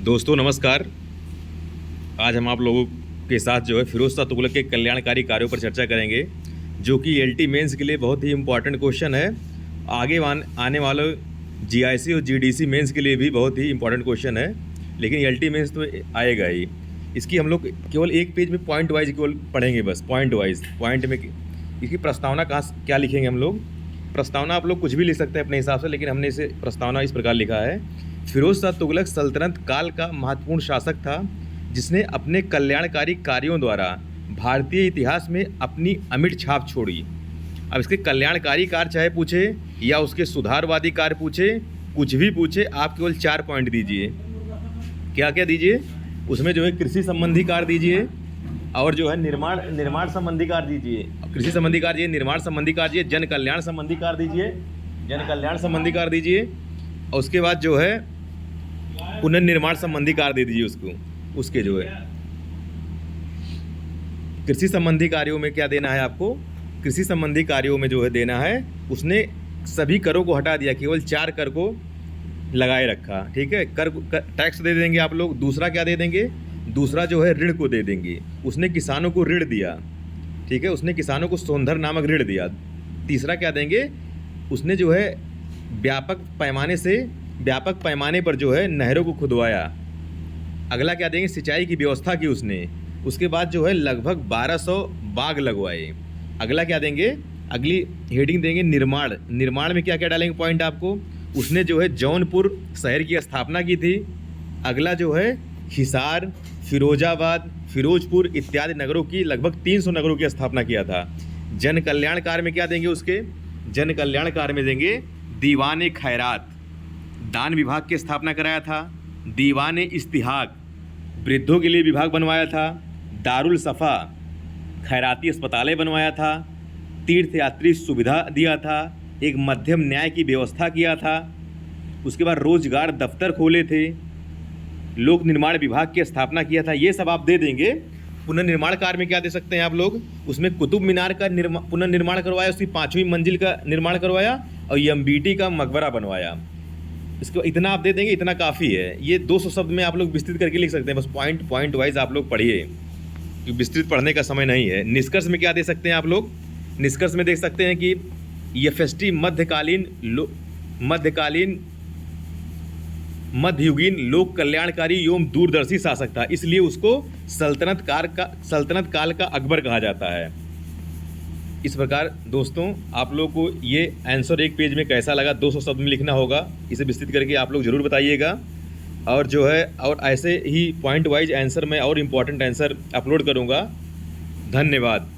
दोस्तों नमस्कार। आज हम आप लोगों के साथ जो है फिरोज शाह तुगलक के कल्याणकारी कार्यों पर चर्चा करेंगे, जो कि एलटी मेंस के लिए बहुत ही इम्पॉर्टेंट क्वेश्चन है। आगे आने वाले जीआईसी और जीडीसी मेंस के लिए भी बहुत ही इम्पॉर्टेंट क्वेश्चन है, लेकिन एलटी मेंस तो आएगा ही। इसकी हम लोग केवल एक पेज में पॉइंट वाइज केवल पढ़ेंगे, बस पॉइंट वाइज। पॉइंट में इसकी प्रस्तावना क्या लिखेंगे हम लोग। प्रस्तावना आप लोग कुछ भी लिख सकते हैं अपने हिसाब से, लेकिन हमने इसे प्रस्तावना इस प्रकार लिखा है। फिरोज शाह तुगलक सल्तनत काल का महत्वपूर्ण शासक था, जिसने अपने कल्याणकारी कार्यों द्वारा भारतीय इतिहास में अपनी अमिट छाप छोड़ी। अब इसके कल्याणकारी कार्य चाहे पूछे या उसके सुधारवादी कार्य पूछे, कुछ भी पूछे, आप केवल 4 पॉइंट दीजिए। क्या क्या दीजिए उसमें? जो है कृषि संबंधी कार्य दीजिए, और जो है निर्माण संबंधी कार्य दीजिए। कृषि संबंधी कार्य दीजिए, निर्माण संबंधी कार्य दीजिए, जन कल्याण संबंधी कार्य दीजिए, जन कल्याण संबंधी कार्य दीजिए, और उसके बाद जो है पुनर्निर्माण संबंधी कार्य दे दीजिए उसके जो है कृषि संबंधी कार्यों में क्या देना है आपको। कृषि संबंधी कार्यों में जो है देना है, उसने सभी करों को हटा दिया, केवल 4 कर को लगाए रखा। ठीक है, कर टैक्स दे देंगे आप लोग। दूसरा क्या दे देंगे? दूसरा जो है ऋण को दे देंगे। उसने किसानों को ऋण दिया। ठीक है, उसने किसानों को सोनधर नामक ऋण दिया। तीसरा क्या देंगे? उसने जो है व्यापक पैमाने पर जो है नहरों को खुदवाया। अगला क्या देंगे? सिंचाई की व्यवस्था की उसने। उसके बाद जो है लगभग 1200 बाग लगवाए। अगला क्या देंगे? अगली हेडिंग देंगे निर्माण। निर्माण में क्या क्या डालेंगे पॉइंट आपको? उसने जो है जौनपुर शहर की स्थापना की थी। अगला जो है हिसार, फिरोजाबाद, फिरोजपुर इत्यादि नगरों की, लगभग 300 नगरों की स्थापना किया था। जन कल्याण कार्य में क्या देंगे उसके? जन कल्याण कार्य में देंगे दीवान खैरात, दान विभाग की स्थापना कराया था। दीवान इस्तिहाक, वृद्धों के लिए विभाग बनवाया था। दारुल सफ़ा, खैराती अस्पतालें बनवाया था। तीर्थयात्री सुविधा दिया था। एक मध्यम न्याय की व्यवस्था किया था। उसके बाद रोजगार दफ्तर खोले थे। लोक निर्माण विभाग की स्थापना किया था। ये सब आप दे देंगे। पुनर्निर्माण कार्य में क्या दे सकते हैं आप लोग? उसमें कुतुब मीनार का पुनर्निर्माण करवाया, उसकी 5वीं मंजिल का निर्माण करवाया, और एमबीटी का मकबरा बनवाया। इसको इतना आप दे देंगे, इतना काफ़ी है। ये 200 शब्द में आप लोग विस्तृत करके लिख सकते हैं। बस पॉइंट वाइज आप लोग पढ़िए, क्योंकि विस्तृत पढ़ने का समय नहीं है। निष्कर्ष में क्या दे सकते हैं आप लोग? निष्कर्ष में देख सकते हैं कि एफएसटी मध्ययुगीन लोक कल्याणकारी एवं दूरदर्शी शासक था, इसलिए उसको सल्तनत काल का अकबर कहा जाता है। इस प्रकार दोस्तों, आप लोग को ये आंसर एक पेज में कैसा लगा? 200 शब्द में लिखना होगा। इसे विस्तृत करके आप लोग ज़रूर बताइएगा। और जो है, और ऐसे ही पॉइंट वाइज आंसर में और इम्पॉर्टेंट आंसर अपलोड करूँगा। धन्यवाद।